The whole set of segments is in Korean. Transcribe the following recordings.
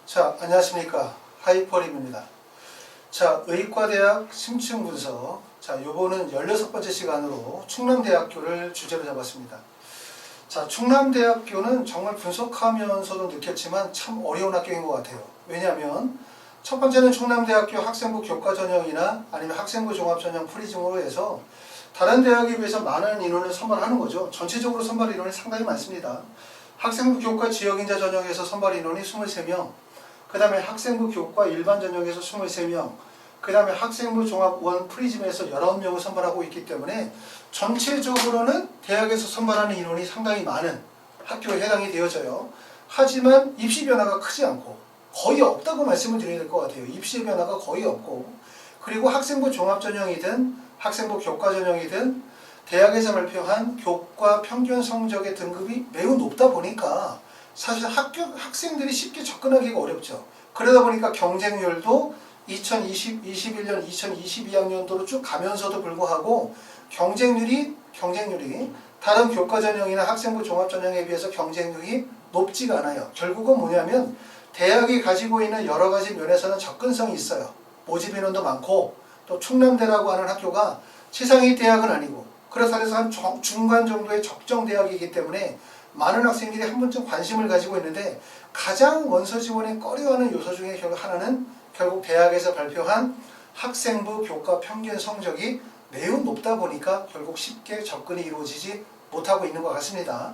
자, 안녕하십니까. 하이퍼림입니다. 자, 의과대학 심층 분석. 자, 요거는 16번째 시간으로 충남대학교를 주제로 잡았습니다. 자, 충남대학교는 정말 분석하면서도 느꼈지만 참 어려운 학교인 것 같아요. 왜냐하면 첫 번째는 충남대학교 학생부 교과 전형이나 아니면 학생부 종합 전형 프리즘으로 해서 다른 대학에 비해서 많은 인원을 선발하는 거죠. 전체적으로 선발 인원이 상당히 많습니다. 학생부 교과 지역인자 전형에서 선발 인원이 23명, 그 다음에 학생부 교과 일반 전형에서 23명, 그 다음에 학생부 종합 원 프리즘에서 19명을 선발하고 있기 때문에 전체적으로는 대학에서 선발하는 인원이 상당히 많은 학교에 해당이 되어져요. 하지만 입시 변화가 크지 않고 거의 없다고 말씀을 드려야 될 것 같아요. 입시 변화가 거의 없고, 그리고 학생부 종합 전형이든 학생부 교과 전형이든 대학에서 발표한 교과 평균 성적의 등급이 매우 높다 보니까 사실 학생들이 쉽게 접근하기가 어렵죠. 그러다 보니까 경쟁률도 2021년, 2022학년도로 쭉 가면서도 불구하고 경쟁률이 다른 교과 전형이나 학생부 종합 전형에 비해서 경쟁률이 높지가 않아요. 결국은 뭐냐면 대학이 가지고 있는 여러 가지 면에서는 접근성이 있어요. 모집 인원도 많고, 또 충남대라고 하는 학교가 최상위 대학은 아니고, 그래서 한 중간 정도의 적정 대학이기 때문에 많은 학생들이 한 번쯤 관심을 가지고 있는데, 가장 원서 지원에 꺼려하는 요소 중에 하나는 결국 대학에서 발표한 학생부 교과 평균 성적이 매우 높다 보니까 결국 쉽게 접근이 이루어지지 못하고 있는 것 같습니다.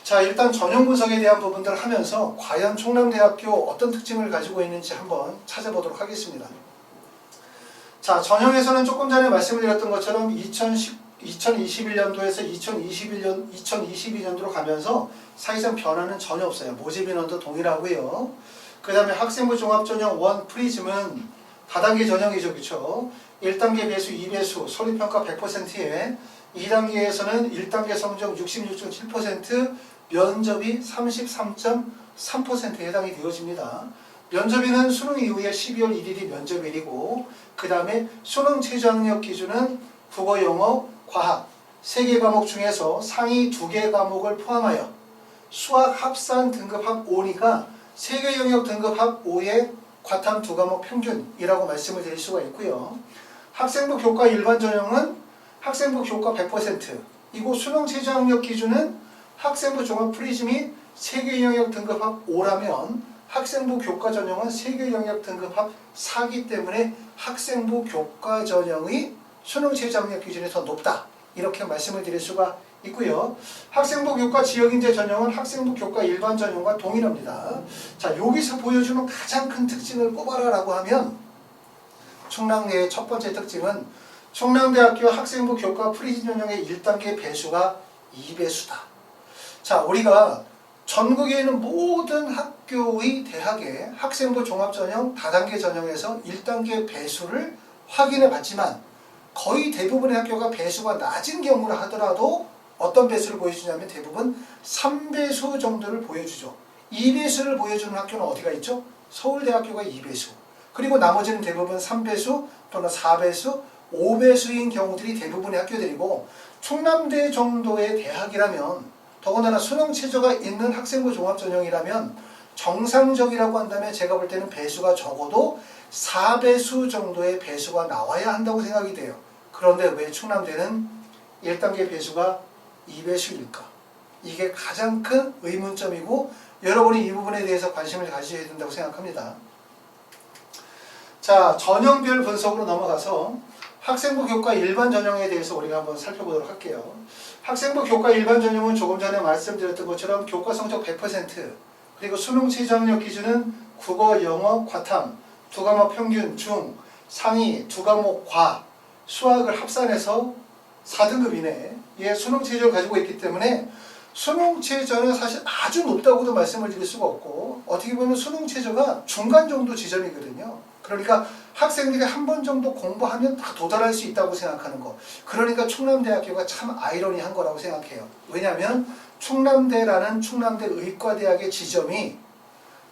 자, 일단 전형 분석에 대한 부분들을 하면서 과연 충남대학교 어떤 특징을 가지고 있는지 한번 찾아보도록 하겠습니다. 자, 전형에서는 조금 전에 말씀을 드렸던 것처럼 2021년도에서 2022년도로 가면서 사실상 변화는 전혀 없어요. 모집 인원도 동일하고요. 그 다음에 학생부 종합 전형 원 프리즘은 다단계 전형이죠. 그렇죠? 1단계 배수 2배수 소리평가 100%에 2단계에서는 1단계 성적 66.7%, 면접이 33.3%에 해당이 되어집니다. 면접일은 수능 이후에 12월 1일이 면접일이고, 그 다음에 수능 최저학력 기준은 국어, 영어, 과학 3개 과목 중에서 상위 2개 과목을 포함하여 수학 합산 등급 합 5니까 3개 영역 등급 합 5의 과탐 2과목 평균이라고 말씀을 드릴 수가 있고요. 학생부 교과 일반 전형은 학생부 교과 100%, 이곳 수능 최저학력 기준은 학생부 종합 프리즘이 3개 영역 등급 합 5라면 학생부 교과 전형은 3개 영역 등급 합 4기 때문에 학생부 교과 전형의 수능 최저학력 기준이 더 높다, 이렇게 말씀을 드릴 수가 있고요. 학생부 교과 지역인재 전형은 학생부 교과 일반 전형과 동일합니다. 자, 여기서 보여주는 가장 큰 특징을 꼽아라라고 하면, 충남대의 첫 번째 특징은 충남대학교 학생부 교과 프리즘 전형의 1단계 배수가 2배수다. 자, 우리가 전국에 있는 모든 학교의 대학의 학생부 종합전형 다단계 전형에서 1단계 배수를 확인해 봤지만 거의 대부분의 학교가 배수가 낮은 경우라 하더라도 어떤 배수를 보여주냐면 대부분 3배수 정도를 보여주죠. 2배수를 보여주는 학교는 어디가 있죠? 서울대학교가 2배수. 그리고 나머지는 대부분 3배수 또는 4배수, 5배수인 경우들이 대부분의 학교들이고, 충남대 정도의 대학이라면, 더군다나 수능 최저가 있는 학생부 종합전형이라면 정상적이라고 한다면 제가 볼 때는 배수가 적어도 4배수 정도의 배수가 나와야 한다고 생각이 돼요. 그런데 왜 충남대는 1단계 배수가 2배수일까? 이게 가장 큰 의문점이고, 여러분이 이 부분에 대해서 관심을 가지셔야 된다고 생각합니다. 자, 전형별 분석으로 넘어가서 학생부 교과 일반 전형에 대해서 우리가 한번 살펴보도록 할게요. 학생부 교과 일반 전형은 조금 전에 말씀드렸던 것처럼 교과 성적 100%, 그리고 수능 최저학력 기준은 국어, 영어, 과탐 2과목 평균 중 상위 2과목 과 수학을 합산해서 4등급 이내의 수능 최저를 가지고 있기 때문에 수능 최저는 사실 아주 높다고도 말씀을 드릴 수가 없고, 어떻게 보면 수능 최저가 중간 정도 지점이거든요. 그러니까 학생들이 한 번 정도 공부하면 다 도달할 수 있다고 생각하는 거. 그러니까 충남대학교가 참 아이러니한 거라고 생각해요. 왜냐하면 충남대라는 충남대 의과대학의 지점이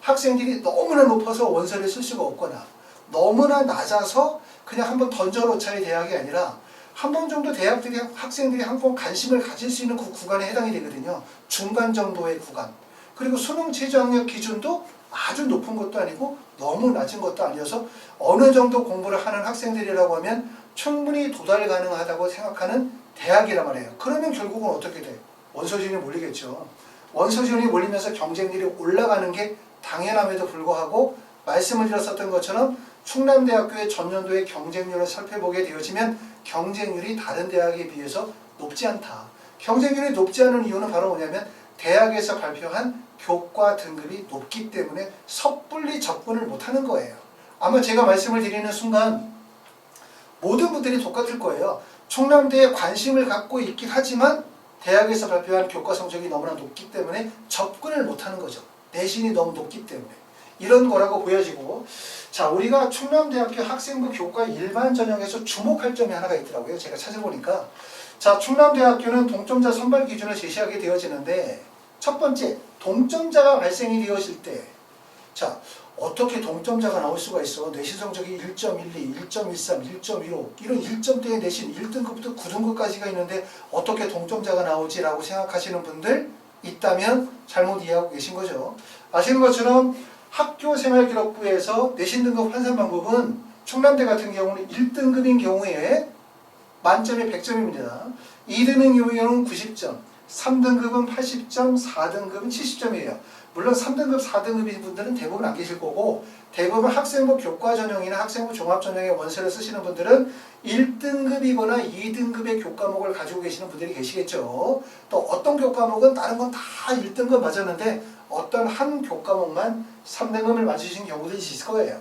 학생들이 너무나 높아서 원서를 쓸 수가 없거나 너무나 낮아서 그냥 한번 던져놓자의 대학이 아니라 한 번 정도 학생들이 한 번 관심을 가질 수 있는 그 구간에 해당이 되거든요. 중간 정도의 구간. 그리고 수능 최저학력 기준도 아주 높은 것도 아니고 너무 낮은 것도 아니어서 어느 정도 공부를 하는 학생들이라고 하면 충분히 도달 가능하다고 생각하는 대학이란 말이에요. 그러면 결국은 어떻게 돼? 원서지원이 몰리겠죠. 원서지원이 몰리면서 경쟁률이 올라가는 게 당연함에도 불구하고 말씀을 드렸었던 것처럼 충남대학교의 전년도의 경쟁률을 살펴보게 되어지면 경쟁률이 다른 대학에 비해서 높지 않다. 경쟁률이 높지 않은 이유는 바로 뭐냐면 대학에서 발표한 교과 등급이 높기 때문에 섣불리 접근을 못하는 거예요. 아마 제가 말씀을 드리는 순간 모든 분들이 똑같을 거예요. 충남대에 관심을 갖고 있긴 하지만 대학에서 발표한 교과 성적이 너무나 높기 때문에 접근을 못하는 거죠. 내신이 너무 높기 때문에. 이런 거라고 보여지고, 자, 우리가 충남대학교 학생부 교과 일반 전형에서 주목할 점이 하나가 있더라고요. 제가 찾아보니까. 자, 충남대학교는 동점자 선발 기준을 제시하게 되어지는데, 첫 번째, 동점자가 발생이 되어질 때, 자, 어떻게 동점자가 나올 수가 있어? 내신 성적이 1.12, 1.13, 1.15 이런 1점대의 내신 1등급부터 9등급까지가 있는데 어떻게 동점자가 나오지라고 생각하시는 분들 있다면 잘못 이해하고 계신 거죠. 아시는 것처럼 학교생활기록부에서 내신 등급 환산 방법은 충남대 같은 경우는 1등급인 경우에 만점에 100점입니다. 2등인 경우에는 90점, 3등급은 80점, 4등급은 70점이에요. 물론 3등급, 4등급인 분들은 대부분 안 계실 거고 대부분 학생부 교과 전형이나 학생부 종합 전형의 원서를 쓰시는 분들은 1등급이거나 2등급의 교과목을 가지고 계시는 분들이 계시겠죠. 또 어떤 교과목은 다른 건 다 1등급 맞았는데 어떤 한 교과목만 3등급을 맞으신 경우들이 있을 거예요.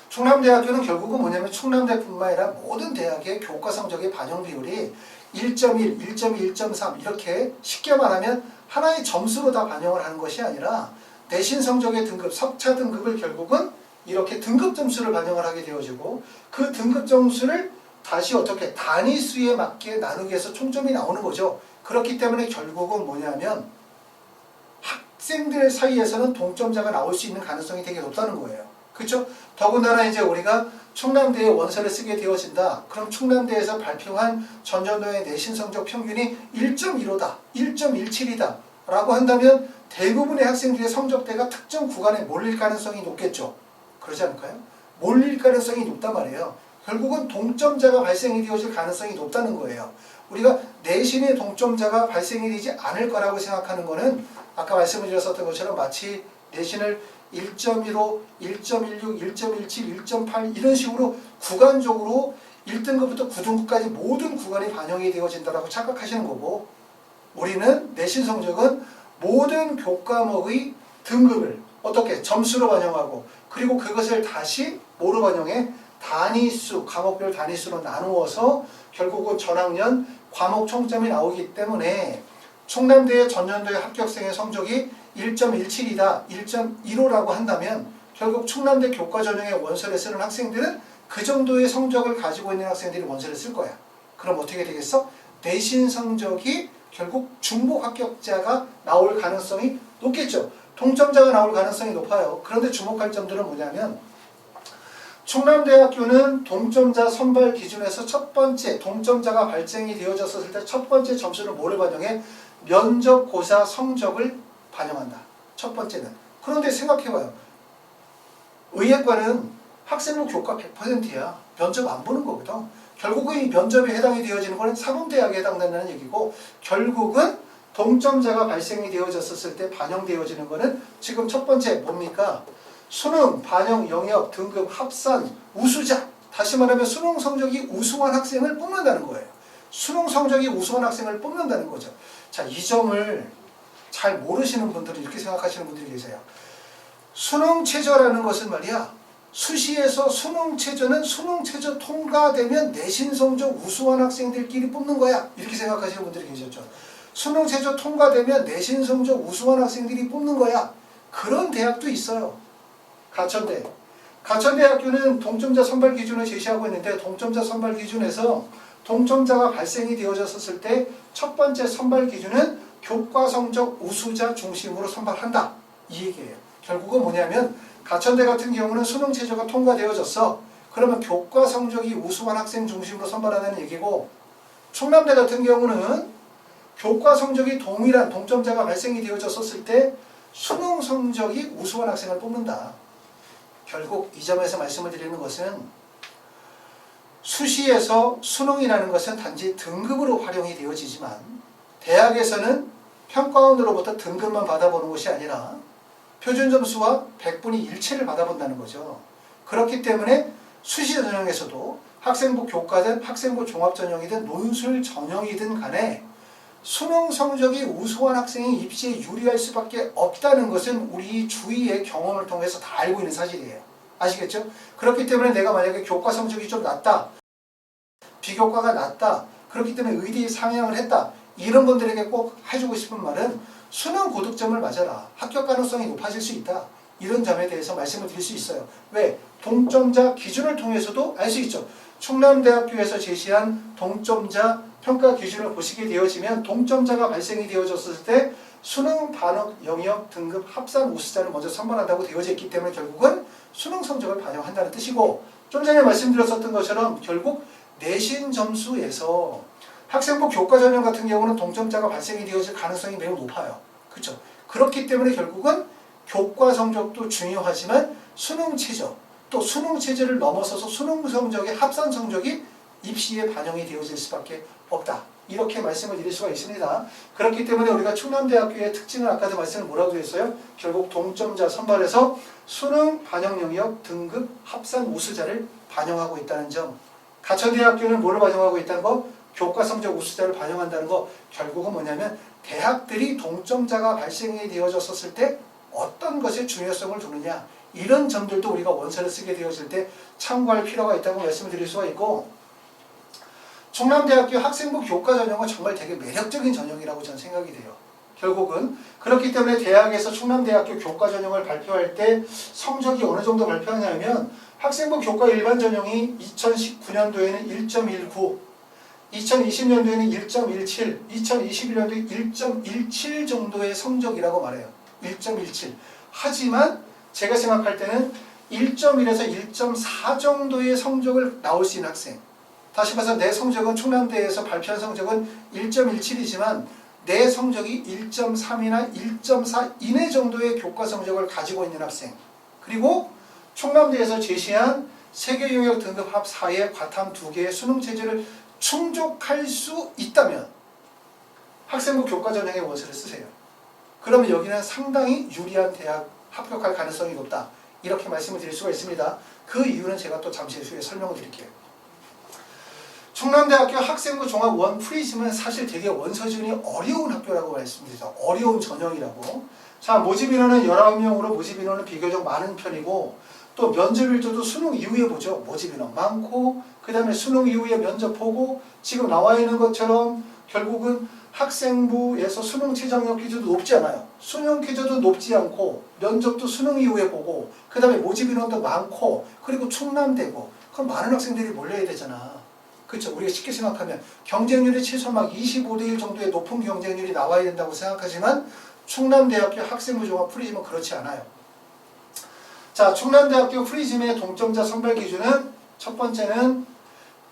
충남대학교는 결국은 뭐냐면 충남대뿐만 아니라 모든 대학의 교과 성적의 반영 비율이 1.1, 1.2, 1.3 이렇게 쉽게 말하면 하나의 점수로 다 반영을 하는 것이 아니라 내신 성적의 등급, 석차 등급을 결국은 이렇게 등급 점수를 반영을 하게 되어지고 그 등급 점수를 다시 어떻게 단위수에 맞게 나누기 해서 총점이 나오는 거죠. 그렇기 때문에 결국은 뭐냐면 학생들 사이에서는 동점자가 나올 수 있는 가능성이 되게 높다는 거예요. 그렇죠? 더군다나 이제 우리가 충남대에 원서를 쓰게 되어진다. 그럼 충남대에서 발표한 전년도의 내신 성적 평균이 1.15다, 1.17이다 라고 한다면 대부분의 학생들의 성적대가 특정 구간에 몰릴 가능성이 높겠죠. 그러지 않을까요? 몰릴 가능성이 높단 말이에요. 결국은 동점자가 발생이 되어질 가능성이 높다는 거예요. 우리가 내신의 동점자가 발생이 되지 않을 거라고 생각하는 거는 아까 말씀을 드렸었던 것처럼 마치 내신을 1.15, 1.16, 1.17, 1.8 이런 식으로 구간적으로 1등급부터 9등급까지 모든 구간이 반영이 되어진다고 착각하시는 거고 우리는 내신 성적은 모든 교과목의 등급을 어떻게 점수로 반영하고 그리고 그것을 다시 뭐로 반영해? 단위수, 과목별 단위수로 나누어서 결국은 전학년 과목 총점이 나오기 때문에 충남대의 전년도의 합격생의 성적이 1.17이다, 1.15라고 한다면 결국 충남대 교과 전형의 원서를 쓰는 학생들은 그 정도의 성적을 가지고 있는 학생들이 원서를 쓸 거야. 그럼 어떻게 되겠어? 내신 성적이 결국 중복 합격자가 나올 가능성이 높겠죠. 동점자가 나올 가능성이 높아요. 그런데 주목할 점들은 뭐냐면 충남대학교는 동점자 선발 기준에서 첫 번째 동점자가 발생이 되어졌을 때 첫 번째 점수를 뭐를 반영해? 면접고사 성적을 반영한다. 첫 번째는. 그런데 생각해봐요. 의예과는 학생부 교과 100%야. 면접 안 보는 거거든. 결국은 이 면접에 해당이 되어지는 거는 사범대학에 해당된다는 얘기고 결국은 동점자가 발생이 되어졌을 때 반영되어지는 거는 지금 첫 번째 뭡니까? 수능, 반영, 영역, 등급, 합산, 우수자. 다시 말하면 수능 성적이 우수한 학생을 뽑는다는 거예요. 수능 성적이 우수한 학생을 뽑는다는 거죠. 자, 이 점을 잘 모르시는 분들은 이렇게 생각하시는 분들이 계세요. 수능 최저라는 것은 말이야. 수시에서 수능 최저는 수능 최저 통과되면 내신 성적 우수한 학생들끼리 뽑는 거야. 이렇게 생각하시는 분들이 계셨죠. 수능 최저 통과되면 내신 성적 우수한 학생들이 뽑는 거야. 그런 대학도 있어요. 가천대. 가천대학교는 동점자 선발 기준을 제시하고 있는데 동점자 선발 기준에서 동점자가 발생이 되어졌을 때 첫 번째 선발 기준은 교과 성적 우수자 중심으로 선발한다. 이 얘기예요. 결국은 뭐냐면 가천대 같은 경우는 수능 최저가 통과되어졌어. 그러면 교과 성적이 우수한 학생 중심으로 선발하는 얘기고 충남대 같은 경우는 교과 성적이 동일한 동점자가 발생이 되어졌을 때 수능 성적이 우수한 학생을 뽑는다. 결국 이 점에서 말씀을 드리는 것은 수시에서 수능이라는 것은 단지 등급으로 활용이 되어지지만 대학에서는 평가원으로부터 등급만 받아보는 것이 아니라 표준점수와 100분위 일체를 받아본다는 거죠. 그렇기 때문에 수시 전형에서도 학생부 교과든 학생부 종합전형이든 논술 전형이든 간에 수능 성적이 우수한 학생이 입시에 유리할 수밖에 없다는 것은 우리 주위의 경험을 통해서 다 알고 있는 사실이에요. 아시겠죠? 그렇기 때문에 내가 만약에 교과 성적이 좀 낮다, 비교과가 낮다, 그렇기 때문에 의대에 상향을 했다, 이런 분들에게 꼭 해주고 싶은 말은 수능 고득점을 맞아라. 합격 가능성이 높아질 수 있다. 이런 점에 대해서 말씀을 드릴 수 있어요. 왜? 동점자 기준을 통해서도 알 수 있죠. 충남대학교에서 제시한 동점자 평가 기준을 보시게 되어지면 동점자가 발생이 되어졌을 때 수능 반영 영역 등급 합산 우수자를 먼저 선발한다고 되어져 있기 때문에 결국은 수능 성적을 반영한다는 뜻이고, 좀 전에 말씀드렸었던 것처럼 결국 내신 점수에서 학생부 교과 전형 같은 경우는 동점자가 발생이 되어질 가능성이 매우 높아요. 그렇죠? 그렇기 때문에 결국은 교과 성적도 중요하지만 수능 최저, 또 수능 체제를 넘어서서 수능 성적의 합산 성적이 입시에 반영이 되어질 수밖에 없다. 이렇게 말씀을 드릴 수가 있습니다. 그렇기 때문에 우리가 충남대학교의 특징을 아까도 말씀을 뭐라고 했어요? 결국 동점자 선발에서 수능 반영 영역 등급 합산 우수자를 반영하고 있다는 점. 가천대학교는 뭐를 반영하고 있다는 거? 교과 성적 우수자를 반영한다는 거. 결국은 뭐냐면 대학들이 동점자가 발생이 되어졌을 때 어떤 것에 중요성을 두느냐, 이런 점들도 우리가 원서를 쓰게 되어질 때 참고할 필요가 있다고 말씀을 드릴 수가 있고, 충남대학교 학생부 교과 전형은 정말 되게 매력적인 전형이라고 저는 생각이 돼요. 결국은 그렇기 때문에 대학에서 충남대학교 교과 전형을 발표할 때 성적이 어느 정도 발표하냐면 학생부 교과 일반 전형이 2019년도에는 1.19, 2020년도에는 1.17, 2021년도에 1.17 정도의 성적이라고 말해요. 1.17. 하지만 제가 생각할 때는 1.1에서 1.4 정도의 성적을 나올 수 있는 학생. 다시 말해서 내 성적은 충남대에서 발표한 성적은 1.17이지만 내 성적이 1.3이나 1.4 이내 정도의 교과 성적을 가지고 있는 학생. 그리고 충남대에서 제시한 세계 영역 등급 합 4의 과탐 2개의 수능 체제를 충족할 수 있다면 학생부 교과 전형의 원서를 쓰세요. 그러면 여기는 상당히 유리한 대학 합격할 가능성이 높다. 이렇게 말씀을 드릴 수가 있습니다. 그 이유는 제가 또 잠시 후에 설명을 드릴게요. 충남대학교 학생부 종합 원 프리즘은 사실 되게 원서 지원이 어려운 학교라고 말씀드리죠. 어려운 전형이라고. 자, 모집 인원은 19명으로 모집 인원은 비교적 많은 편이고, 또 면접일조도 수능 이후에 보죠. 모집 인원 많고, 그 다음에 수능 이후에 면접 보고, 지금 나와 있는 것처럼 결국은 학생부에서 수능 최저학력 기준도 높지 않아요. 수능 퀴즈도 높지 않고, 면접도 수능 이후에 보고, 그 다음에 모집 인원도 많고, 그리고 충남대고, 그럼 많은 학생들이 몰려야 되잖아. 그렇죠. 우리가 쉽게 생각하면 경쟁률이 최소 막 25대1 정도의 높은 경쟁률이 나와야 된다고 생각하지만 충남대학교 학생부 종합 프리즘은 그렇지 않아요. 자, 충남대학교 프리즘의 동점자 선발 기준은 첫 번째는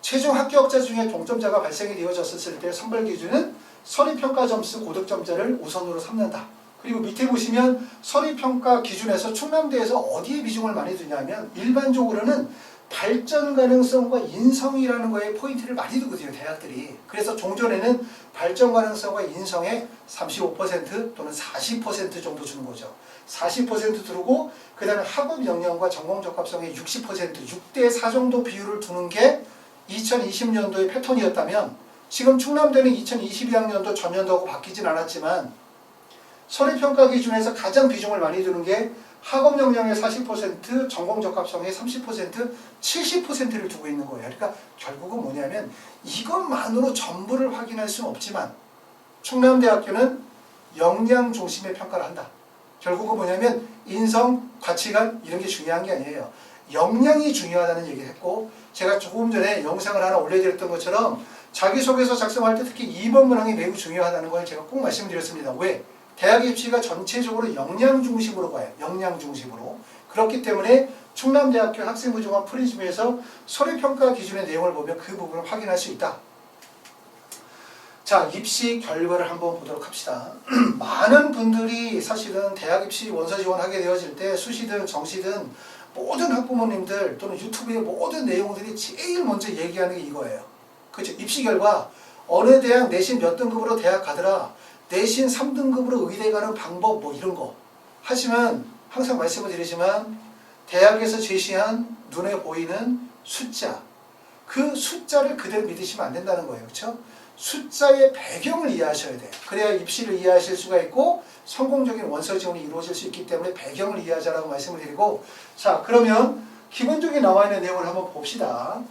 최종 합격자 중에 동점자가 발생이 되어졌을 때 선발 기준은 서류평가 점수 고득점자를 우선으로 삼는다. 그리고 밑에 보시면 서류평가 기준에서 충남대에서 어디에 비중을 많이 두냐면 일반적으로는 발전 가능성과 인성이라는 거에 포인트를 많이 두거든요, 대학들이. 그래서 종전에는 발전 가능성과 인성에 35% 또는 40% 정도 주는 거죠. 40% 두고 그 다음에 학업 역량과 전공 적합성에 60%, 6대 4 정도 비율을 두는 게 2020년도의 패턴이었다면 지금 충남대는 2022학년도 전년도하고 바뀌진 않았지만 서류평가 기준에서 가장 비중을 많이 두는 게 학업 역량의 40%, 전공 적합성의 30%, 70%를 두고 있는 거예요. 그러니까 결국은 뭐냐면 이것만으로 전부를 확인할 수는 없지만 충남대학교는 역량 중심의 평가를 한다. 결국은 뭐냐면 인성, 가치관 이런 게 중요한 게 아니에요. 역량이 중요하다는 얘기를 했고, 제가 조금 전에 영상을 하나 올려드렸던 것처럼 자기소개서 작성할 때 특히 2번 문항이 매우 중요하다는 걸 제가 꼭 말씀드렸습니다. 왜? 대학 입시가 전체적으로 역량 중심으로 가요. 역량 중심으로. 그렇기 때문에 충남대학교 학생부 종합 프리즘에서 서류평가 기준의 내용을 보면 그 부분을 확인할 수 있다. 자, 입시 결과를 한번 보도록 합시다. 많은 분들이 사실은 대학 입시 원서 지원하게 되어질 때 수시든 정시든 모든 학부모님들 또는 유튜브의 모든 내용들이 제일 먼저 얘기하는 게 이거예요. 그죠? 입시 결과 어느 대학 내신 몇 등급으로 대학 가더라, 내신 3등급으로 의대 가는 방법 뭐 이런 거 하시면 항상 말씀을 드리지만 대학에서 제시한 눈에 보이는 숫자, 그 숫자를 그대로 믿으시면 안 된다는 거예요. 그렇죠? 숫자의 배경을 이해하셔야 돼요. 그래야 입시를 이해하실 수가 있고 성공적인 원서 지원이 이루어질 수 있기 때문에 배경을 이해하자라고 말씀을 드리고, 자, 그러면 기본적인 나와 있는 내용을 한번 봅시다.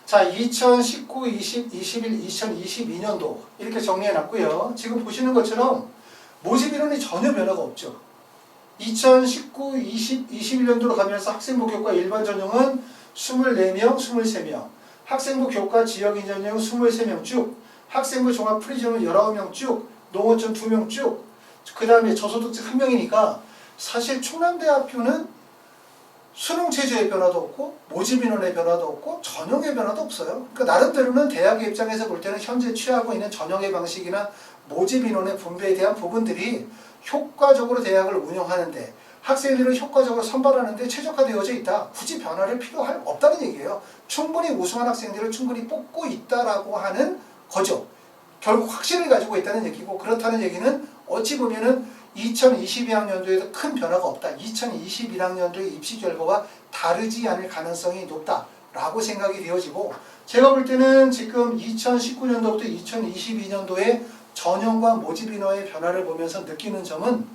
자, 2019, 20, 21, 2022년도 이렇게 정리해 놨고요. 지금 보시는 것처럼 모집 인원이 전혀 변화가 없죠. 2019, 20, 21년도로 가면서 학생부 교과 일반 전형은 24명, 23명, 학생부 교과 지역인 전형 23명 쭉, 학생부 종합 프리즘은 19명 쭉, 농어촌 2명 쭉, 그 다음에 저소득층 1명이니까 사실 충남대학교는 수능 체제의 변화도 없고 모집 인원의 변화도 없고 전형의 변화도 없어요. 그러니까 나름대로는 대학의 입장에서 볼 때는 현재 취하고 있는 전형의 방식이나 모집 인원의 분배에 대한 부분들이 효과적으로 대학을 운영하는데, 학생들을 효과적으로 선발하는데 최적화되어져 있다. 굳이 변화를 필요할 없다는 얘기예요. 충분히 우수한 학생들을 충분히 뽑고 있다라고 하는 거죠. 결국 확신을 가지고 있다는 얘기고, 그렇다는 얘기는 어찌 보면은 2022학년도에도 큰 변화가 없다. 2021학년도의 입시 결과와 다르지 않을 가능성이 높다라고 생각이 되어지고, 제가 볼 때는 지금 2019년도부터 2022년도에 전형과 모집 인원의 변화를 보면서 느끼는 점은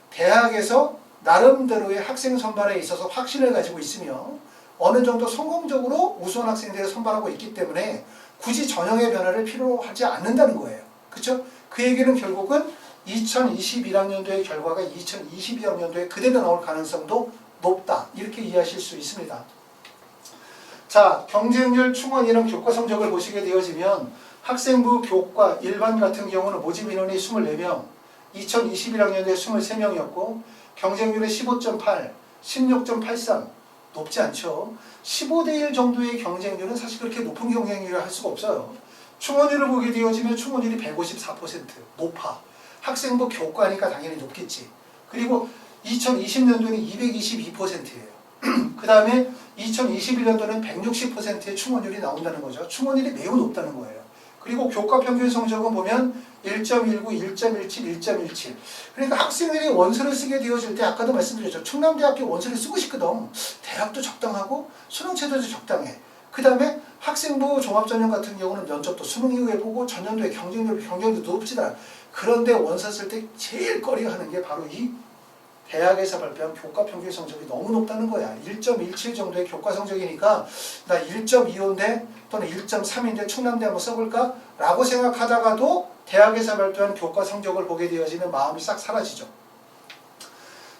대학에서 나름대로의 학생 선발에 있어서 확신을 가지고 있으며 어느 정도 성공적으로 우수한 학생들을 선발하고 있기 때문에 굳이 전형의 변화를 필요하지 않는다는 거예요. 그렇죠? 그 얘기는 결국은 2021학년도의 결과가 2022학년도에 그대로 나올 가능성도 높다. 이렇게 이해하실 수 있습니다. 자, 경쟁률 충원 인원 교과 성적을 보시게 되어지면 학생부 교과 일반 같은 경우는 모집 인원이 24명, 2021학년도에 23명이었고 경쟁률이 15.8, 16.83, 높지 않죠. 15대 1 정도의 경쟁률은 사실 그렇게 높은 경쟁률을 할 수가 없어요. 충원율을 보게 되어지면 충원율이 154%, 높아. 학생부 교과니까 당연히 높겠지. 그리고 2020년도는 222%예요. 그 다음에 2021년도는 160%의 충원율이 나온다는 거죠. 충원율이 매우 높다는 거예요. 그리고 교과 평균 성적은 보면 1.19, 1.17, 1.17. 그러니까 학생들이 원서를 쓰게 되어질 때 아까도 말씀드렸죠. 충남대학교 원서를 쓰고 싶거든. 대학도 적당하고 수능체제도 적당해. 그 다음에 학생부 종합전형 같은 경우는 면접도 수능 이후에 보고 전년도에 경쟁률도 높지다. 그런데 원서 쓸 때 제일 꺼려하는 게 바로 이 대학에서 발표한 교과 평균 성적이 너무 높다는 거야. 1.17 정도의 교과 성적이니까 나 1.25인데 또는 1.3인데 충남대 한번 써볼까? 라고 생각하다가도 대학에서 발표한 교과 성적을 보게 되어지면 마음이 싹 사라지죠.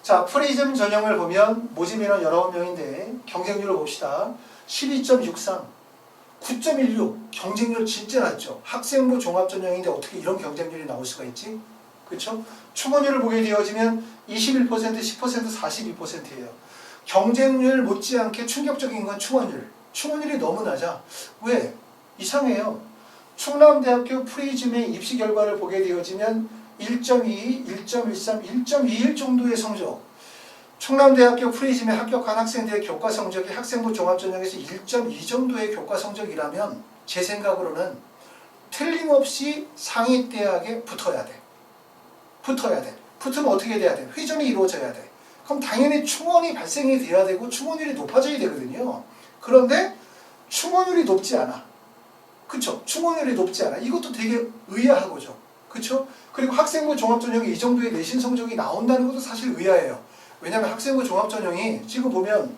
자, 프리즘 전형을 보면 모집 인원 19명인데 경쟁률을 봅시다. 12.63, 9.16, 경쟁률 진짜 낮죠. 학생부 종합전형인데 어떻게 이런 경쟁률이 나올 수가 있지? 그렇죠? 충원율을 보게 되어지면 21%, 10%, 42%예요. 경쟁률 못지않게 충격적인 건 충원율. 충원율이 너무 낮아. 왜? 이상해요. 충남대학교 프리즘의 입시 결과를 보게 되어지면 1.22, 1.13, 1.21 정도의 성적. 충남대학교 프리즘에 합격한 학생들의 교과 성적이 학생부 종합전형에서 1.2 정도의 교과 성적이라면 제 생각으로는 틀림없이 상위대학에 붙어야 돼. 붙으면 어떻게 돼야 돼? 회전이 이루어져야 돼. 그럼 당연히 충원이 발생이 돼야 되고 충원율이 높아져야 되거든요. 그런데 충원율이 높지 않아. 그쵸? 충원율이 높지 않아. 이것도 되게 의아하고죠. 그쵸? 그리고 학생부 종합전형이 이 정도의 내신 성적이 나온다는 것도 사실 의아해요. 왜냐하면 학생부 종합전형이 지금 보면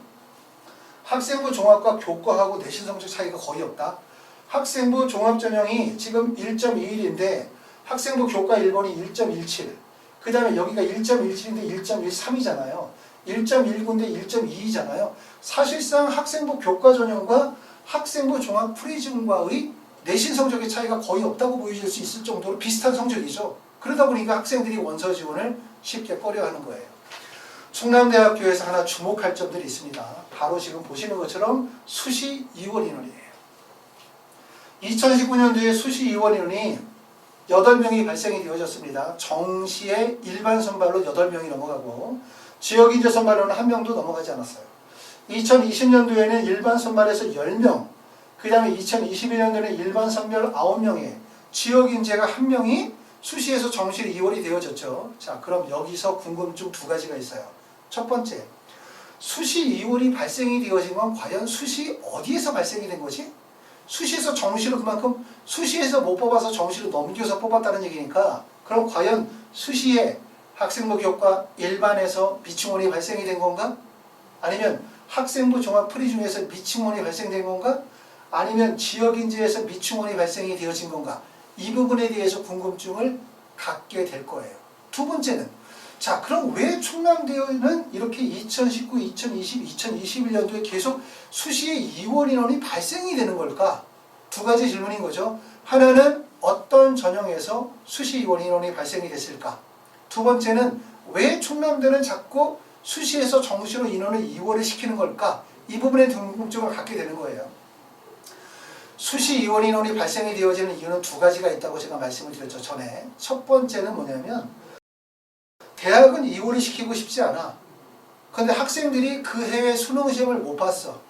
학생부 종합과 교과하고 내신 성적 차이가 거의 없다. 학생부 종합전형이 지금 1.21인데 학생부 교과 1번이 1.17, 그 다음에 여기가 1.17인데 1.13이잖아요. 1.19인데 1.2잖아요. 사실상 학생부 교과 전형과 학생부 종합 프리즘과의 내신 성적의 차이가 거의 없다고 보여질 수 있을 정도로 비슷한 성적이죠. 그러다 보니까 학생들이 원서 지원을 쉽게 꺼려하는 거예요. 충남대학교에서 하나 주목할 점들이 있습니다. 바로 지금 보시는 것처럼 수시 2월 인원이에요. 2019년도에 수시 이원 인원이 8명이 발생이 되어졌습니다. 정시에 일반 선발로 8명이 넘어가고 지역인재 선발로는 1명도 넘어가지 않았어요. 2020년도에는 일반 선발에서 10명, 그 다음에 2021년도에는 일반 선발 9명에 지역인재가 1명이 수시에서 정시로 이원이 되어졌죠. 자, 그럼 여기서 궁금증 2가지가 있어요. 첫 번째, 수시 이원이 발생이 되어진 건 과연 수시 어디에서 발생이 된 거지? 수시에서 정시로 그만큼 수시에서 못 뽑아서 정시로 넘겨서 뽑았다는 얘기니까 그럼 과연 수시에 학생부 교과 일반에서 미충원이 발생이 된 건가? 아니면 학생부 종합 프리 중에서 미충원이 발생된 건가? 아니면 지역인재에서 미충원이 발생이 되어진 건가? 이 부분에 대해서 궁금증을 갖게 될 거예요. 두 번째는 자, 그럼 왜 충남대는 이렇게 2019, 2020, 2021년도에 계속 수시에 이원 인원이 발생이 되는 걸까? 2가지 질문인 거죠. 하나는 어떤 전형에서 수시 이원 인원이 발생이 됐을까? 두 번째는 왜 충남대는 자꾸 수시에서 정시로 인원을 이원을 시키는 걸까? 이 부분에 궁금증을 갖게 되는 거예요. 수시 이원 인원이 발생이 되어지는 이유는 2가지가 있다고 제가 말씀을 드렸죠, 전에. 첫 번째는 뭐냐면 대학은 이원을 시키고 싶지 않아. 그런데 학생들이 그 해에 수능시험을 못 봤어.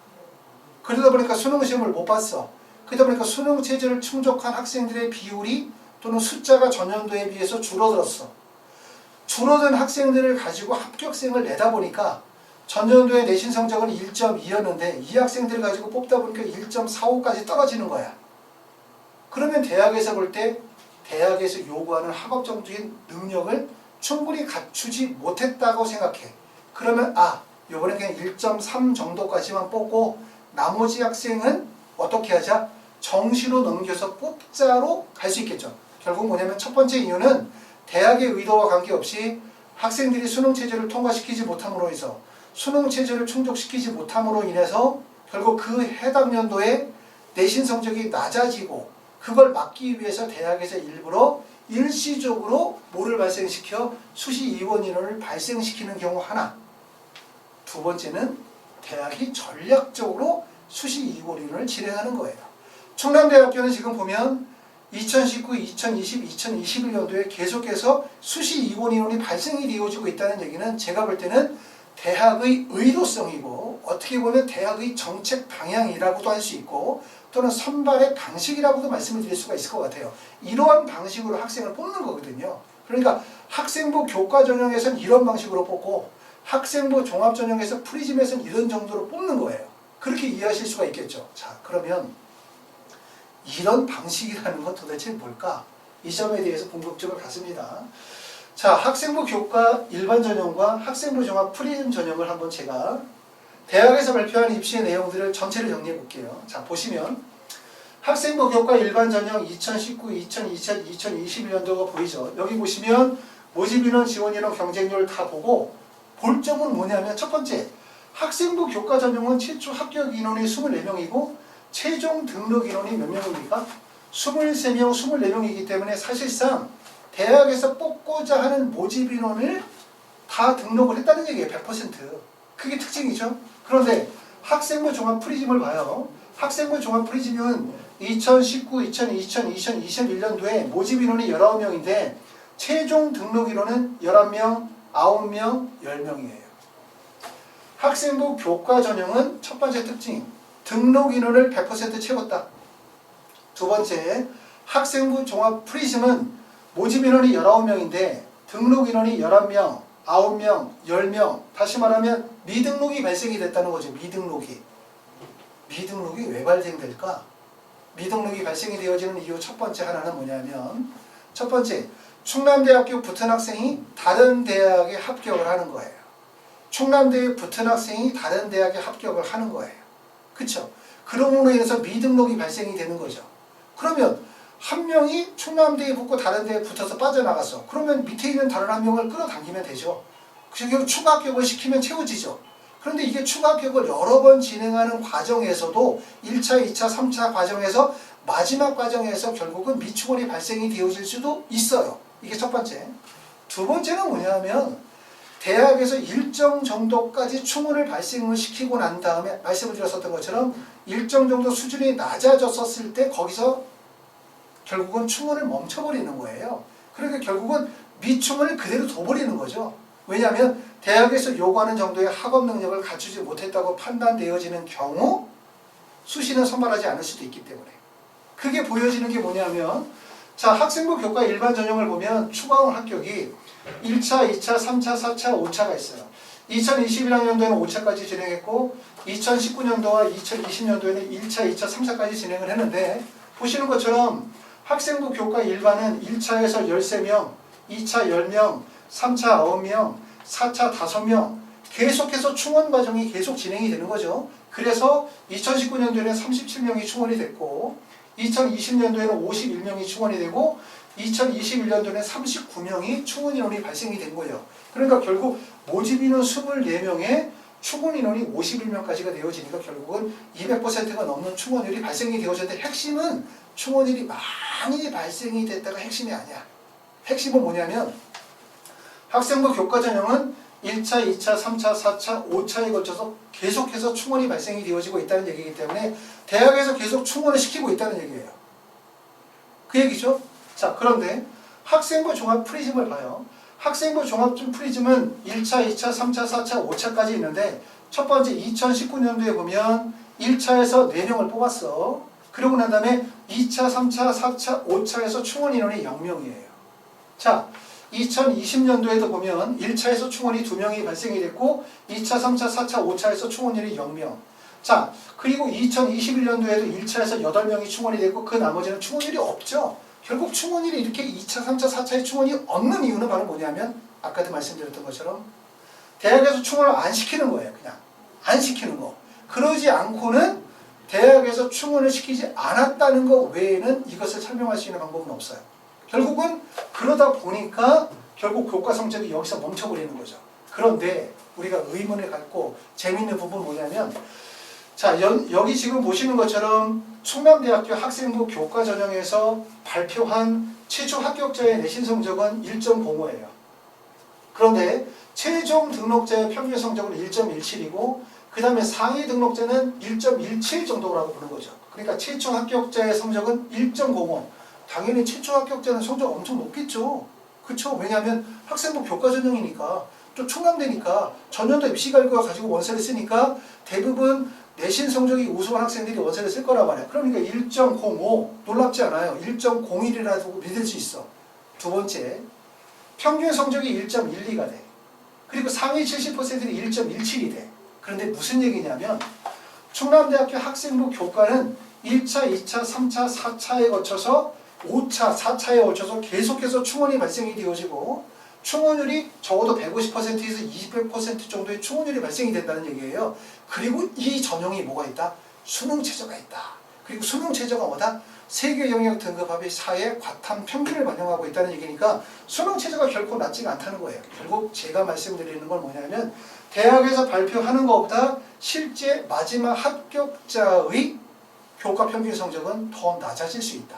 그러다 보니까 수능시험을 못 봤어. 그러다 보니까 수능 체제를 충족한 학생들의 비율이 또는 숫자가 전년도에 비해서 줄어들었어. 줄어든 학생들을 가지고 합격생을 내다 보니까 전년도에 내신 성적은 1.2였는데 이 학생들을 가지고 뽑다 보니까 1.45까지 떨어지는 거야. 그러면 대학에서 볼 때 대학에서 요구하는 학업적인 능력을 충분히 갖추지 못했다고 생각해. 그러면 이번엔 그냥 1.3 정도까지만 뽑고 나머지 학생은 어떻게 하자? 정시로 넘겨서 뽑자로 갈 수 있겠죠. 결국 뭐냐면 첫 번째 이유는 대학의 의도와 관계없이 학생들이 수능체제를 통과시키지 못함으로 해서 수능체제를 충족시키지 못함으로 인해서 결국 그 해당 연도에 내신 성적이 낮아지고 그걸 막기 위해서 대학에서 일부러 일시적으로 뭐를 발생시켜? 수시 이원 인원을 발생시키는 경우 하나. 두 번째는 대학이 전략적으로 수시 이원 인원을 진행하는 거예요. 충남대학교는 지금 보면 2019, 2020, 2021년도에 계속해서 수시 이원 인원이 발생이 되어지고 있다는 얘기는 제가 볼 때는 대학의 의도성이고 어떻게 보면 대학의 정책 방향이라고도 할 수 있고 또는 선발의 방식이라고도 말씀을 드릴 수가 있을 것 같아요. 이러한 방식으로 학생을 뽑는 거거든요. 그러니까 학생부 교과 전형에서는 이런 방식으로 뽑고 학생부 종합 전형에서 프리즘에서는 이런 정도로 뽑는 거예요. 그렇게 이해하실 수가 있겠죠. 자, 그러면 이런 방식이라는 건 도대체 뭘까? 이 점에 대해서 궁금증을 갖습니다. 자, 학생부 교과 일반 전형과 학생부 종합 프리즘 전형을 한번 제가 대학에서 발표한 입시의 내용들을 전체를 정리해 볼게요. 자, 보시면 학생부 교과 일반 전형 2019, 2020, 2021년도가 보이죠. 여기 보시면 모집인원, 지원인원, 경쟁률 다 보고 볼 점은 뭐냐면 첫 번째, 학생부 교과 전형은 최초 합격 인원이 24명이고 최종 등록 인원이 몇 명입니까? 23명, 24명이기 때문에 사실상 대학에서 뽑고자 하는 모집 인원을 다 등록을 했다는 얘기예요. 100%. 그게 특징이죠. 그런데 학생부 종합 프리즘을 봐요. 학생부 종합 프리즘은 2019, 2020, 2021년도에 모집 인원이 19명인데 최종 등록 인원은 11명, 9명, 10명이에요. 학생부 교과 전형은 첫 번째 특징, 등록 인원을 100% 채웠다. 두 번째, 학생부 종합 프리즘은 모집 인원이 19명인데 등록 인원이 11명, 9명, 10명, 다시 말하면 미등록이 발생이 됐다는 거죠. 미등록이 왜 발생될까? 미등록이 발생이 되어지는 이유 첫 번째 하나는 뭐냐면 첫 번째, 충남대학교 붙은 학생이 다른 대학에 합격을 하는 거예요. 충남대에 붙은 학생이 다른 대학에 합격을 하는 거예요. 그쵸? 그럼으로 인해서 미등록이 발생이 되는 거죠. 그러면 한 명이 충남대에 붙고 다른 데에 붙어서 빠져나갔어. 그러면 밑에 있는 다른 한 명을 끌어당기면 되죠. 그래서 추가 합격을 시키면 채워지죠. 그런데 이게 추가 합격을 여러 번 진행하는 과정에서도 1차, 2차, 3차 과정에서 마지막 과정에서 결국은 미충원이 발생이 되어질 수도 있어요. 이게 첫 번째. 두 번째는 뭐냐면 대학에서 일정 정도까지 충원을 발생을 시키고 난 다음에 말씀을 드렸었던 것처럼 일정 정도 수준이 낮아졌었을 때 거기서 결국은 충원을 멈춰버리는 거예요. 그러니까 결국은 미충원을 그대로 둬버리는 거죠. 왜냐하면 대학에서 요구하는 정도의 학업 능력을 갖추지 못했다고 판단되어지는 경우 수시는 선발하지 않을 수도 있기 때문에 그게 보여지는 게 뭐냐면 자 학생부 교과 일반 전형을 보면 추가원 합격이 1차, 2차, 3차, 4차, 5차가 있어요. 2021학년도에는 5차까지 진행했고 2019년도와 2020년도에는 1차, 2차, 3차까지 진행을 했는데 보시는 것처럼 학생부 교과 일반은 1차에서 13명, 2차 10명, 3차 9명, 4차 5명 계속해서 충원 과정이 계속 진행이 되는 거죠. 그래서 2019년도에는 37명이 충원이 됐고 2020년도에는 51명이 충원이 되고 2021년도에는 39명이 충원 인원이 발생이 된 거예요. 그러니까 결국 모집 인원 24명에 충원 인원이 51명까지가 되어지니까 결국은 200%가 넘는 충원율이 발생이 되어졌는데 핵심은 충원율이 많이 발생이 됐다가 핵심이 아니야. 핵심은 뭐냐면 학생부 교과 전형은 1차, 2차, 3차, 4차, 5차에 걸쳐서 계속해서 충원이 발생이 되어지고 있다는 얘기이기 때문에 대학에서 계속 충원을 시키고 있다는 얘기예요. 그 얘기죠. 자, 그런데 학생부 종합 프리즘을 봐요. 학생부 종합 프리즘은 1차, 2차, 3차, 4차, 5차까지 있는데 첫 번째 2019년도에 보면 1차에서 4명을 뽑았어. 그러고 난 다음에 2차, 3차, 4차, 5차에서 충원 인원이 0명이에요. 자, 2020년도에도 보면 1차에서 충원이 2명이 발생이 됐고 2차, 3차, 4차, 5차에서 충원율이 0명. 자, 그리고 2021년도에도 1차에서 8명이 충원이 됐고 그 나머지는 충원율이 없죠. 결국 충원율이 이렇게 2차, 3차, 4차의 충원이 없는 이유는 바로 뭐냐면 아까도 말씀드렸던 것처럼 대학에서 충원을 안 시키는 거예요. 그냥 안 시키는 거. 그러지 않고는 대학에서 충원을 시키지 않았다는 것 외에는 이것을 설명할 수 있는 방법은 없어요. 결국은 그러다 보니까 결국 교과 성적이 여기서 멈춰버리는 거죠. 그런데 우리가 의문을 갖고 재미있는 부분은 뭐냐면 자 여기 지금 보시는 것처럼 충남대학교 학생부 교과 전형에서 발표한 최초 합격자의 내신 성적은 1.05예요. 그런데 최종 등록자의 평균 성적은 1.17이고 그 다음에 상위 등록자는 1.17 정도라고 보는 거죠. 그러니까 최초 합격자의 성적은 1.05. 당연히 최초 합격자는 성적 엄청 높겠죠. 그렇죠? 왜냐하면 학생부 교과 전형이니까 또 충남대니까 전년도 입시 결과 가지고 원서를 쓰니까 대부분 내신 성적이 우수한 학생들이 원서를 쓸 거란 말이야. 그러니까 1.05 놀랍지 않아요. 1.01이라도 믿을 수 있어. 두 번째, 평균 성적이 1.12가 돼. 그리고 상위 70%는 1.17이 돼. 그런데 무슨 얘기냐면 충남대학교 학생부 교과는 1차, 2차, 3차, 4차에 거쳐서 5차, 4차에 걸쳐서 계속해서 충원이 발생이 되어지고 충원율이 적어도 150%에서 200% 정도의 충원율이 발생이 된다는 얘기예요. 그리고 이 전형이 뭐가 있다? 수능 최저가 있다. 그리고 수능 최저가 뭐다? 세계 영역 등급합의 사회 과탐 평균을 반영하고 있다는 얘기니까 수능 최저가 결코 낮지가 않다는 거예요. 결국 제가 말씀드리는 건 뭐냐면 대학에서 발표하는 것보다 실제 마지막 합격자의 교과 평균 성적은 더 낮아질 수 있다.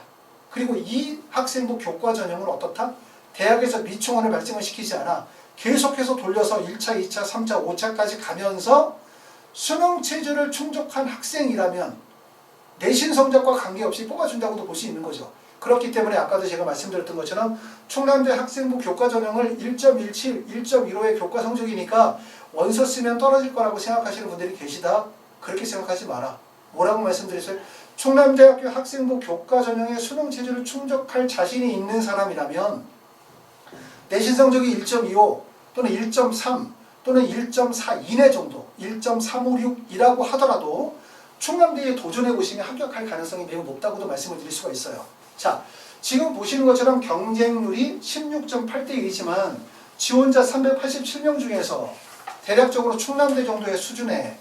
그리고 이 학생부 교과 전형은 어떻다? 대학에서 미충원을 발생을 시키지 않아 계속해서 돌려서 1차, 2차, 3차, 5차까지 가면서 수능 체제를 충족한 학생이라면 내신 성적과 관계없이 뽑아준다고도 볼 수 있는 거죠. 그렇기 때문에 아까도 제가 말씀드렸던 것처럼 충남대 학생부 교과 전형을 1.17, 1.15의 교과 성적이니까 원서 쓰면 떨어질 거라고 생각하시는 분들이 계시다. 그렇게 생각하지 마라. 뭐라고 말씀드렸어요? 충남대학교 학생부 교과 전형의 수능 체제를 충족할 자신이 있는 사람이라면 내신 성적이 1.25 또는 1.3 또는 1.4 이내 정도 1.356이라고 하더라도 충남대에 도전해 보시면 합격할 가능성이 매우 높다고도 말씀을 드릴 수가 있어요. 자, 지금 보시는 것처럼 경쟁률이 16.8대 1이지만 지원자 387명 중에서 대략적으로 충남대 정도의 수준에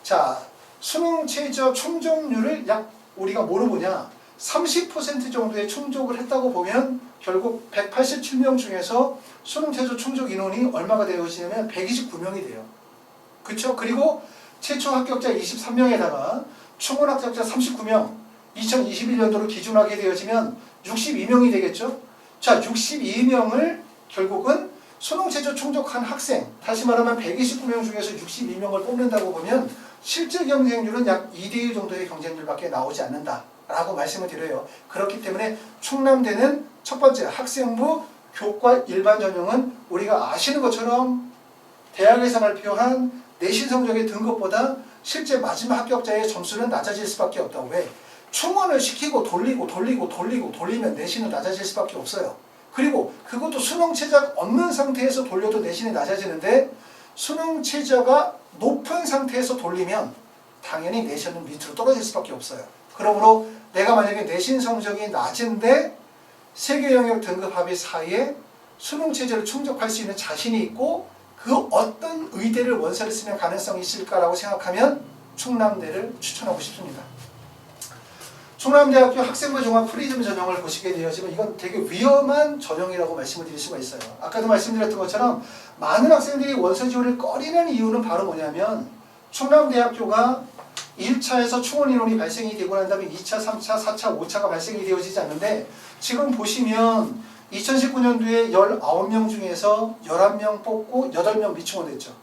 자 수능 최저 충족률을 약 우리가 뭐로 보냐 30% 정도의 충족을 했다고 보면 결국 187명 중에서 수능 최저 충족 인원이 얼마가 되어지냐면 129명이 돼요. 그렇죠? 그리고 최초 합격자 23명에다가 충원 합격자 39명 2021년도로 기준하게 되어지면 62명이 되겠죠? 자, 62명을 결국은 수능 최저 충족한 학생, 다시 말하면 129명 중에서 62명을 뽑는다고 보면 실제 경쟁률은 약 2대1 정도의 경쟁률밖에 나오지 않는다라고 말씀을 드려요. 그렇기 때문에 충남대는 첫 번째 학생부 교과 일반 전형은 우리가 아시는 것처럼 대학에서 발표한 내신 성적의 등급보다 실제 마지막 합격자의 점수는 낮아질 수밖에 없다. 왜? 충원을 시키고 돌리면 내신은 낮아질 수밖에 없어요. 그리고 그것도 수능 최저가 없는 상태에서 돌려도 내신이 낮아지는데 수능 최저가 높은 상태에서 돌리면 당연히 내신은 밑으로 떨어질 수밖에 없어요. 그러므로 내가 만약에 내신 성적이 낮은데 세계 영역 등급 합의 사이에 수능 최저를 충족할 수 있는 자신이 있고 그 어떤 의대를 원서를 쓰면 가능성이 있을까라고 생각하면 충남대를 추천하고 싶습니다. 충남대학교 학생부 종합 프리즘 전형을 보시게 되어지면 이건 되게 위험한 전형이라고 말씀을 드릴 수가 있어요. 아까도 말씀드렸던 것처럼 많은 학생들이 원서 지원을 꺼리는 이유는 바로 뭐냐면 충남대학교가 1차에서 충원 인원이 발생이 되고 난 다음에 2차, 3차, 4차, 5차가 발생이 되어지지 않는데 지금 보시면 2019년도에 19명 중에서 11명 뽑고 8명 미충원 됐죠.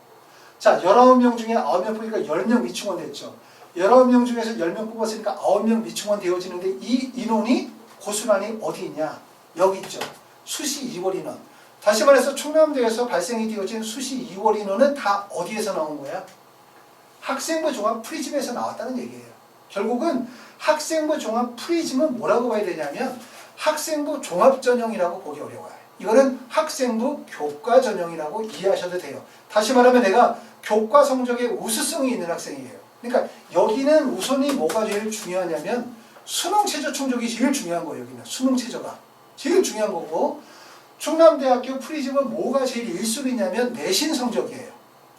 자, 19명 중에 9명 뽑으니까 10명 미충원 됐죠. 19명 중에서 10명 뽑았으니까 9명 미충원 되어지는데 이 인원이 고스란히 어디 있냐? 여기 있죠. 수시 2월 인원. 다시 말해서 충남대에서 발생이 되어진 수시 2월 인원은 다 어디에서 나온 거야? 학생부 종합 프리즘에서 나왔다는 얘기예요. 결국은 학생부 종합 프리즘은 뭐라고 봐야 되냐면 학생부 종합 전형이라고 보기 어려워요. 이거는 학생부 교과 전형이라고 이해하셔도 돼요. 다시 말하면 내가 교과 성적에 우수성이 있는 학생이에요. 그러니까 여기는 우선이 뭐가 제일 중요하냐면 수능 최저 충족이 제일 중요한 거예요. 여기는 수능 최저가 제일 중요한 거고 충남대학교 프리즘은 뭐가 제일 1순위냐면 내신 성적이에요.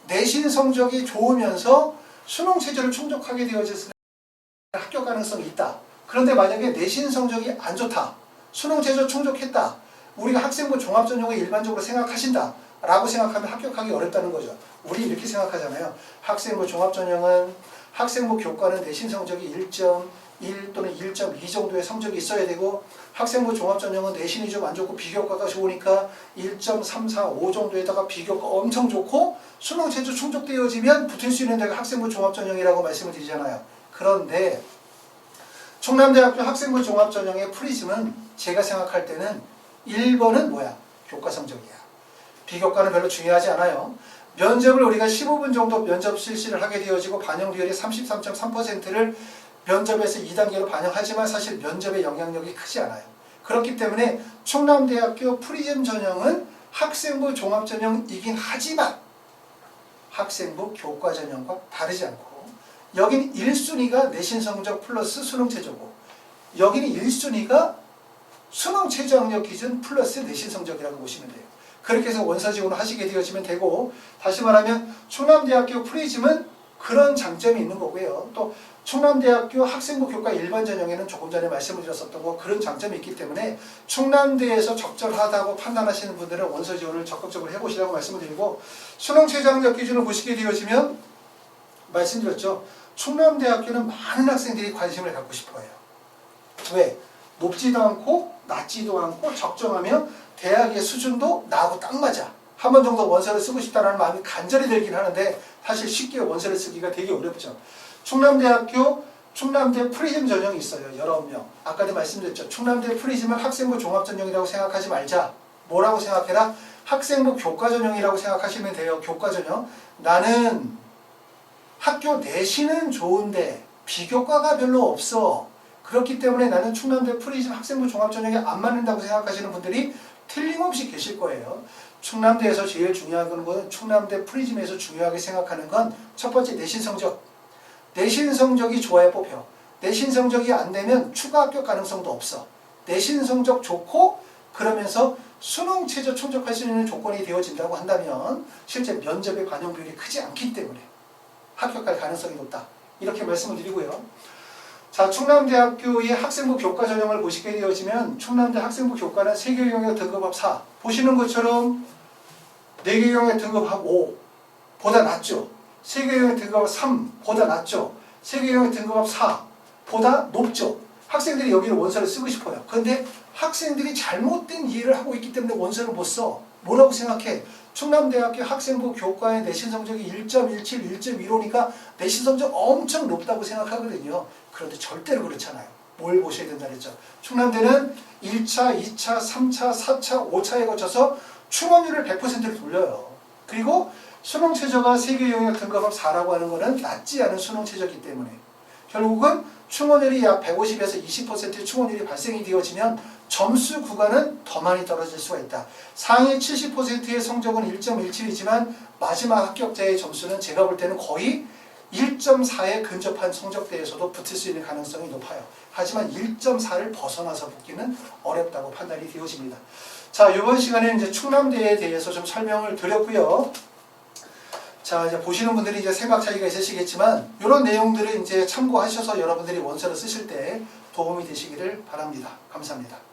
내신 성적이 좋으면서 수능 최저를 충족하게 되어졌을 때 합격 가능성이 있다. 그런데 만약에 내신 성적이 안 좋다. 수능 최저 충족했다. 우리가 학생부 종합전형을 일반적으로 생각하신다. 라고 생각하면 합격하기 어렵다는 거죠. 우리 이렇게 생각하잖아요. 학생부 종합전형은 학생부 교과는 내신 성적이 1.1 또는 1.2 정도의 성적이 있어야 되고 학생부 종합전형은 내신이 좀 안 좋고 비교과가 좋으니까 1.3, 4, 5 정도에다가 비교과 엄청 좋고 수능 최저 충족되어지면 붙을 수 있는 데가 학생부 종합전형이라고 말씀을 드리잖아요. 그런데 충남대학교 학생부 종합전형의 프리즘은 제가 생각할 때는 1번은 뭐야? 교과 성적이야. 비교과는 별로 중요하지 않아요. 면접을 우리가 15분 정도 면접 실시를 하게 되어지고 반영 비율이 33.3%를 면접에서 2단계로 반영하지만 사실 면접의 영향력이 크지 않아요. 그렇기 때문에 충남대학교 프리즘 전형은 학생부 종합전형이긴 하지만 학생부 교과 전형과 다르지 않고 여긴 1순위가 내신 성적 플러스 수능 최저고 여기는 1순위가 수능 최저 학력 기준 플러스 내신 성적이라고 보시면 돼요. 그렇게 해서 원서 지원을 하시게 되어지면 되고 다시 말하면 충남대학교 프리즘은 그런 장점이 있는 거고요. 또 충남대학교 학생부 교과 일반 전형에는 조금 전에 말씀을 드렸었던 거 그런 장점이 있기 때문에 충남대에서 적절하다고 판단하시는 분들은 원서 지원을 적극적으로 해보시라고 말씀을 드리고 수능 최저 학력 기준을 보시게 되어지면 말씀드렸죠. 충남대학교는 많은 학생들이 관심을 갖고 싶어요. 왜? 높지도 않고 낮지도 않고 적정하며 대학의 수준도 나하고 딱 맞아. 한 번 정도 원서를 쓰고 싶다는 마음이 간절히 들긴 하는데 사실 쉽게 원서를 쓰기가 되게 어렵죠. 충남대학교 충남대 프리즘 전형이 있어요. 19명. 아까도 말씀드렸죠. 충남대 프리즘은 학생부 종합전형이라고 생각하지 말자. 뭐라고 생각해라? 학생부 교과전형이라고 생각하시면 돼요. 교과전형. 나는 학교 내신은 좋은데 비교과가 별로 없어. 그렇기 때문에 나는 충남대 프리즘 학생부 종합전형에 안 맞는다고 생각하시는 분들이 틀림없이 계실 거예요. 충남대에서 제일 중요한 건 충남대 프리즘에서 중요하게 생각하는 건 첫 번째 내신 성적. 내신 성적이 좋아야 뽑혀. 내신 성적이 안 되면 추가 합격 가능성도 없어. 내신 성적 좋고 그러면서 수능 최저 충족할 수 있는 조건이 되어진다고 한다면 실제 면접의 반영 비율이 크지 않기 때문에 합격할 가능성이 높다. 이렇게 말씀을 드리고요. 자, 충남대학교의 학생부 교과 전형을 보시게 되어지면 충남대 학생부 교과는 세계영역 등급합 4 보시는 것처럼 내계영역 등급합 5 보다 낮죠. 세계영역 등급합 3 보다 낮죠. 세계영역 등급합 4 보다 높죠. 학생들이 여기를 원서를 쓰고 싶어요. 그런데 학생들이 잘못된 이해를 하고 있기 때문에 원서를 못 써. 뭐라고 생각해? 충남대학교 학생부 교과의 내신 성적이 1.17, 1.15니까 내신 성적 엄청 높다고 생각하거든요. 그런데 절대로 그렇지 않아요. 뭘 보셔야 된다 그랬죠? 충남대는 1차, 2차, 3차, 4차, 5차에 거쳐서 충원율을 100%를 돌려요. 그리고 수능 최저가 세계 영역 등급업 4라고 하는 것은 낮지 않은 수능 최저이기 때문에 결국은 충원율이 약 150에서 20%의 충원율이 발생이 되어지면 점수 구간은 더 많이 떨어질 수가 있다. 상위 70%의 성적은 1.17이지만 마지막 합격자의 점수는 제가 볼 때는 거의 1.4에 근접한 성적대에서도 붙을 수 있는 가능성이 높아요. 하지만 1.4를 벗어나서 붙기는 어렵다고 판단이 되어집니다. 자, 이번 시간에는 이제 충남대에 대해서 좀 설명을 드렸고요. 자, 이제 보시는 분들이 이제 생각 차이가 있으시겠지만 이런 내용들을 이제 참고하셔서 여러분들이 원서를 쓰실 때 도움이 되시기를 바랍니다. 감사합니다.